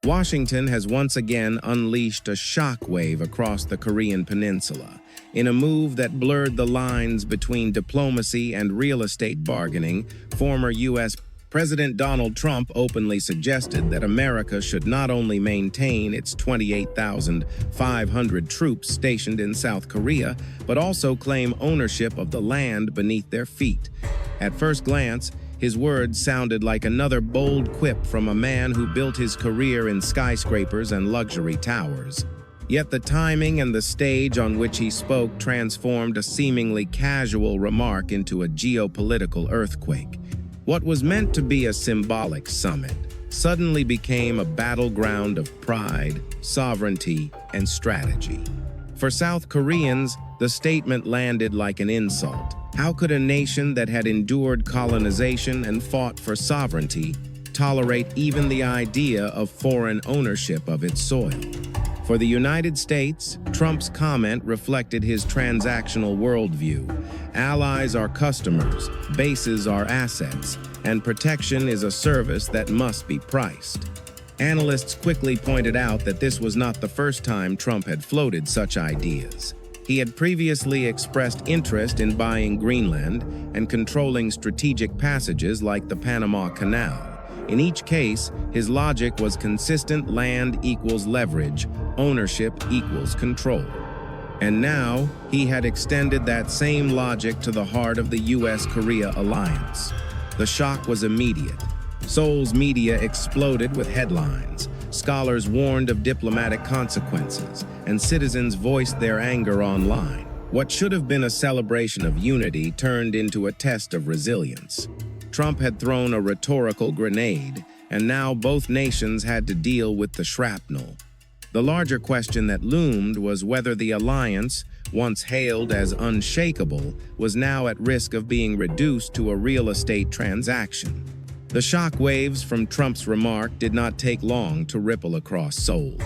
Washington has once again unleashed a shockwave across the Korean Peninsula in a move that blurred the lines between diplomacy and real estate bargaining. Former U.S. President Donald Trump openly suggested that America should not only maintain its 28,500 troops stationed in South Korea, but also claim ownership of the land beneath their feet. At first glance, his words sounded like another bold quip from a man who built his career in skyscrapers and luxury towers. Yet the timing and the stage on which he spoke transformed a seemingly casual remark into a geopolitical earthquake. What was meant to be a symbolic summit suddenly became a battleground of pride, sovereignty, and strategy. For South Koreans, the statement landed like an insult. How could a nation that had endured colonization and fought for sovereignty tolerate even the idea of foreign ownership of its soil? For the United States, Trump's comment reflected his transactional worldview. Allies are customers, bases are assets, and protection is a service that must be priced. Analysts quickly pointed out that this was not the first time Trump had floated such ideas. He had previously expressed interest in buying Greenland and controlling strategic passages like the Panama Canal. In each case, his logic was consistent: land equals leverage, ownership equals control. And now, he had extended that same logic to the heart of the US-Korea alliance. The shock was immediate. Seoul's media exploded with headlines. Scholars warned of diplomatic consequences, and citizens voiced their anger online. What should have been a celebration of unity turned into a test of resilience. Trump had thrown a rhetorical grenade, and now both nations had to deal with the shrapnel. The larger question that loomed was whether the alliance, once hailed as unshakable, was now at risk of being reduced to a real estate transaction. The shockwaves from Trump's remark did not take long to ripple across Seoul.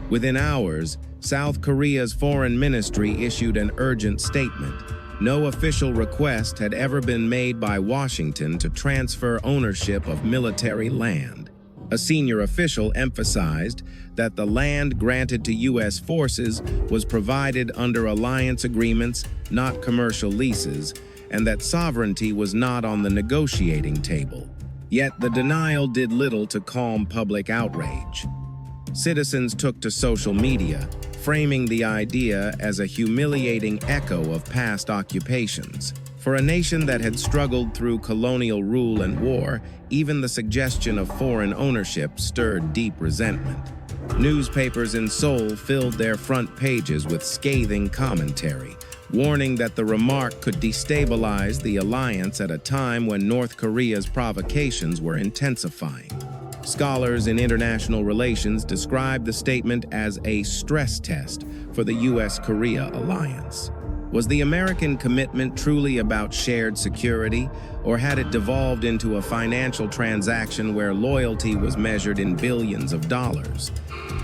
Within hours, South Korea's foreign ministry issued an urgent statement. No official request had ever been made by Washington to transfer ownership of military land. A senior official emphasized that the land granted to U.S. forces was provided under alliance agreements, not commercial leases, and that sovereignty was not on the negotiating table. Yet the denial did little to calm public outrage. Citizens took to social media, framing the idea as a humiliating echo of past occupations. For a nation that had struggled through colonial rule and war, even the suggestion of foreign ownership stirred deep resentment. Newspapers in Seoul filled their front pages with scathing commentary, warning that the remark could destabilize the alliance at a time when North Korea's provocations were intensifying. Scholars in international relations described the statement as a stress test for the U.S.-Korea alliance. Was the American commitment truly about shared security, or had it devolved into a financial transaction where loyalty was measured in billions of dollars?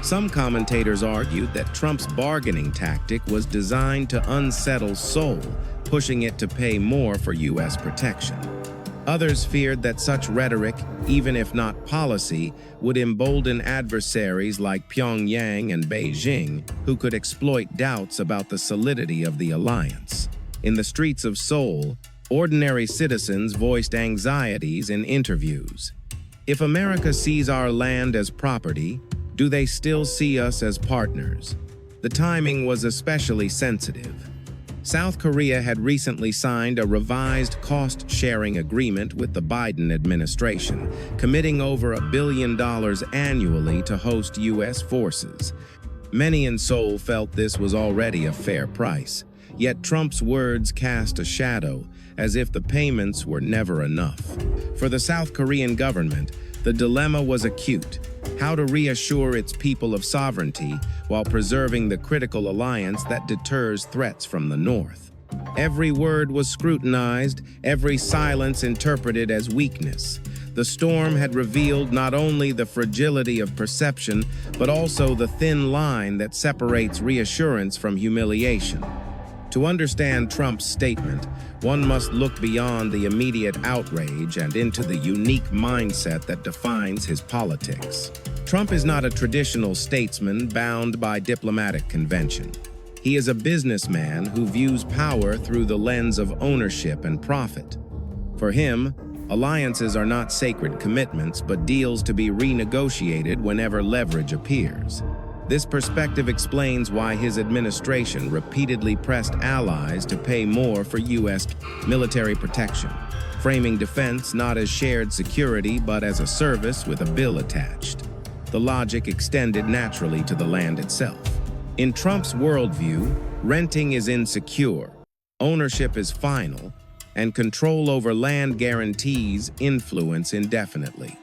Some commentators argued that Trump's bargaining tactic was designed to unsettle Seoul, pushing it to pay more for U.S. protection. Others feared that such rhetoric, even if not policy, would embolden adversaries like Pyongyang and Beijing, who could exploit doubts about the solidity of the alliance. In the streets of Seoul, ordinary citizens voiced anxieties in interviews. If America sees our land as property, do they still see us as partners? The timing was especially sensitive. South Korea had recently signed a revised cost-sharing agreement with the Biden administration, committing over $1 billion annually to host U.S. forces. Many in Seoul felt this was already a fair price, yet Trump's words cast a shadow, as if the payments were never enough. For the South Korean government, the dilemma was acute: how to reassure its people of sovereignty while preserving the critical alliance that deters threats from the North. Every word was scrutinized, every silence interpreted as weakness. The storm had revealed not only the fragility of perception, but also the thin line that separates reassurance from humiliation. To understand Trump's statement, one must look beyond the immediate outrage and into the unique mindset that defines his politics. Trump is not a traditional statesman bound by diplomatic convention. He is a businessman who views power through the lens of ownership and profit. For him, alliances are not sacred commitments, but deals to be renegotiated whenever leverage appears. This perspective explains why his administration repeatedly pressed allies to pay more for U.S. military protection, framing defense not as shared security but as a service with a bill attached. The logic extended naturally to the land itself. In Trump's worldview, renting is insecure, ownership is final, and control over land guarantees influence indefinitely.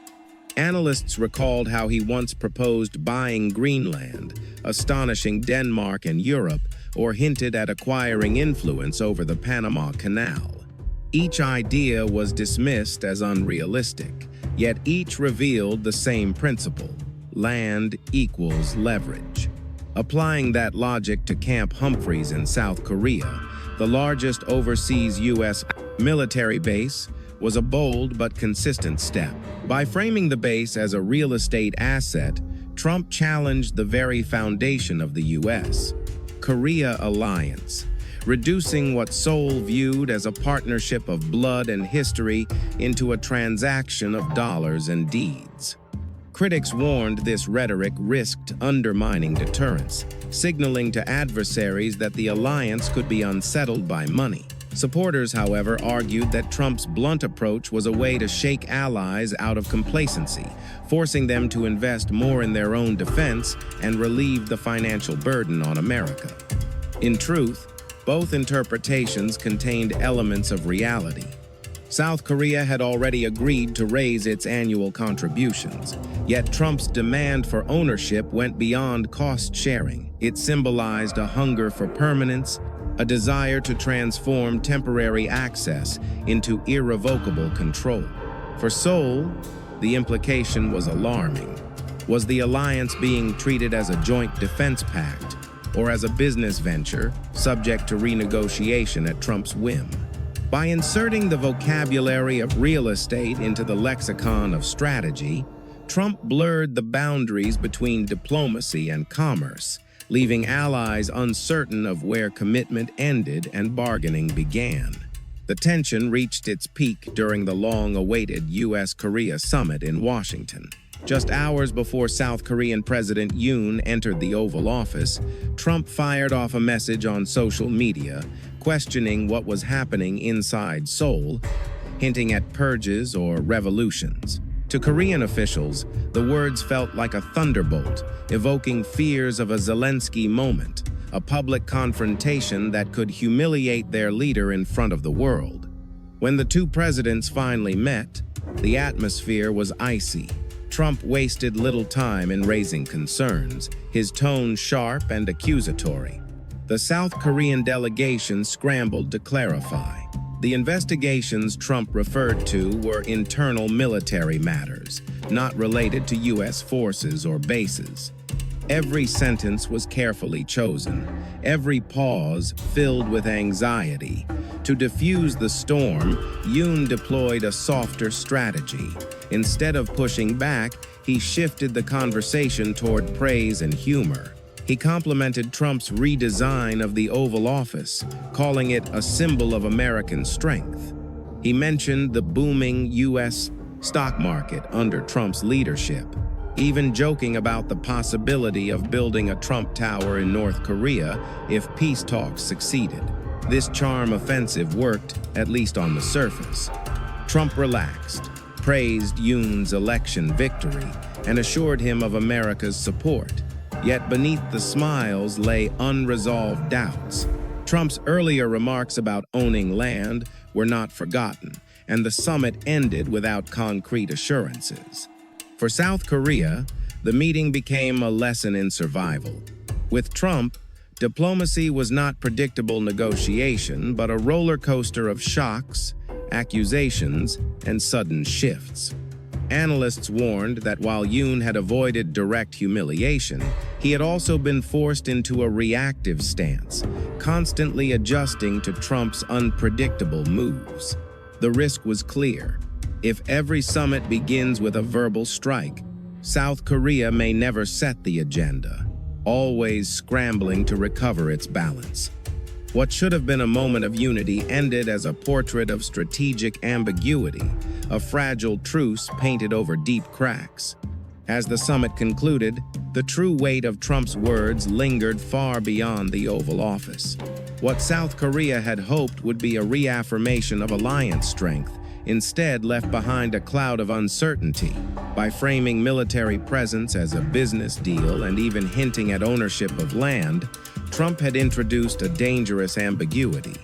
Analysts recalled how he once proposed buying Greenland, astonishing Denmark and Europe, or hinted at acquiring influence over the Panama Canal. Each idea was dismissed as unrealistic, yet each revealed the same principle: land equals leverage. Applying that logic to Camp Humphreys in South Korea, the largest overseas U.S. military base, was a bold but consistent step. By framing the base as a real estate asset, Trump challenged the very foundation of the U.S. Korea alliance, reducing what Seoul viewed as a partnership of blood and history into a transaction of dollars and deeds. Critics warned this rhetoric risked undermining deterrence, signaling to adversaries that the alliance could be unsettled by money. Supporters, however, argued that Trump's blunt approach was a way to shake allies out of complacency, forcing them to invest more in their own defense and relieve the financial burden on America. In truth, both interpretations contained elements of reality. South Korea had already agreed to raise its annual contributions, yet Trump's demand for ownership went beyond cost sharing. It symbolized a hunger for permanence, a desire to transform temporary access into irrevocable control. For Seoul, the implication was alarming. Was the alliance being treated as a joint defense pact or as a business venture subject to renegotiation at Trump's whim? By inserting the vocabulary of real estate into the lexicon of strategy, Trump blurred the boundaries between diplomacy and commerce, leaving allies uncertain of where commitment ended and bargaining began. The tension reached its peak during the long-awaited U.S.-Korea summit in Washington. Just hours before South Korean President Yoon entered the Oval Office, Trump fired off a message on social media, questioning what was happening inside Seoul, hinting at purges or revolutions. To Korean officials, the words felt like a thunderbolt, evoking fears of a Zelensky moment, a public confrontation that could humiliate their leader in front of the world. When the two presidents finally met, the atmosphere was icy. Trump wasted little time in raising concerns, his tone sharp and accusatory. The South Korean delegation scrambled to clarify. The investigations Trump referred to were internal military matters, not related to U.S. forces or bases. Every sentence was carefully chosen, every pause filled with anxiety. To diffuse the storm, Yoon deployed a softer strategy. Instead of pushing back, he shifted the conversation toward praise and humor. He complimented Trump's redesign of the Oval Office, calling it a symbol of American strength. He mentioned the booming U.S. stock market under Trump's leadership, even joking about the possibility of building a Trump Tower in North Korea if peace talks succeeded. This charm offensive worked, at least on the surface. Trump relaxed, praised Yoon's election victory, and assured him of America's support. Yet beneath the smiles lay unresolved doubts. Trump's earlier remarks about owning land were not forgotten, and the summit ended without concrete assurances. For South Korea, the meeting became a lesson in survival. With Trump, diplomacy was not predictable negotiation, but a roller coaster of shocks, accusations, and sudden shifts. Analysts warned that while Yoon had avoided direct humiliation, he had also been forced into a reactive stance, constantly adjusting to Trump's unpredictable moves. The risk was clear. If every summit begins with a verbal strike, South Korea may never set the agenda, always scrambling to recover its balance. What should have been a moment of unity ended as a portrait of strategic ambiguity, a fragile truce painted over deep cracks. As the summit concluded, the true weight of Trump's words lingered far beyond the Oval Office. What South Korea had hoped would be a reaffirmation of alliance strength instead left behind a cloud of uncertainty. By framing military presence as a business deal and even hinting at ownership of land, Trump had introduced a dangerous ambiguity.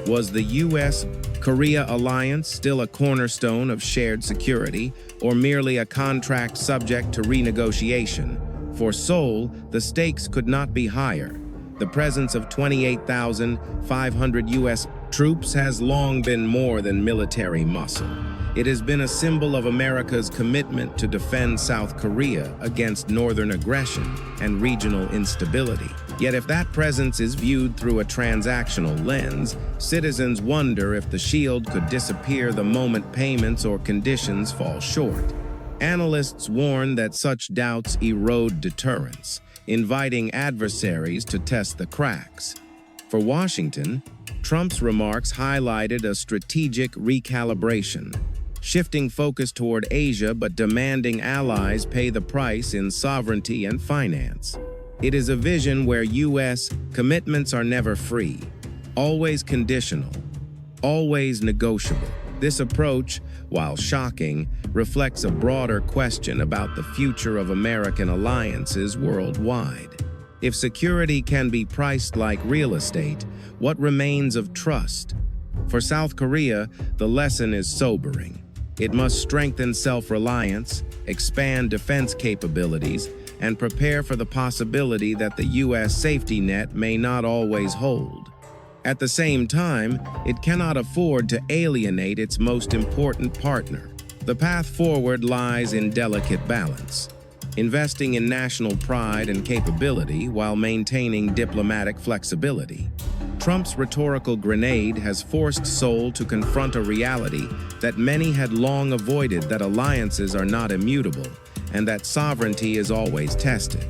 Was the U.S.-Korea alliance still a cornerstone of shared security, or merely a contract subject to renegotiation? For Seoul, the stakes could not be higher. The presence of 28,500 U.S. troops has long been more than military muscle. It has been a symbol of America's commitment to defend South Korea against northern aggression and regional instability. Yet if that presence is viewed through a transactional lens, citizens wonder if the shield could disappear the moment payments or conditions fall short. Analysts warn that such doubts erode deterrence, inviting adversaries to test the cracks. For Washington, Trump's remarks highlighted a strategic recalibration, shifting focus toward Asia but demanding allies pay the price in sovereignty and finance. It is a vision where U.S. commitments are never free, always conditional, always negotiable. This approach, while shocking, reflects a broader question about the future of American alliances worldwide. If security can be priced like real estate, what remains of trust? For South Korea, the lesson is sobering. It must strengthen self-reliance, expand defense capabilities, and prepare for the possibility that the U.S. safety net may not always hold. At the same time, it cannot afford to alienate its most important partner. The path forward lies in delicate balance, investing in national pride and capability while maintaining diplomatic flexibility. Trump's rhetorical grenade has forced Seoul to confront a reality that many had long avoided: that alliances are not immutable and that sovereignty is always tested.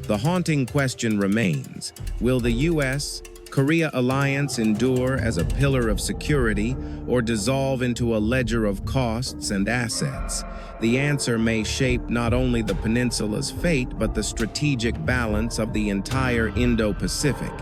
The haunting question remains: will the U.S.-Korea alliance endure as a pillar of security or dissolve into a ledger of costs and assets? The answer may shape not only the peninsula's fate but the strategic balance of the entire Indo-Pacific.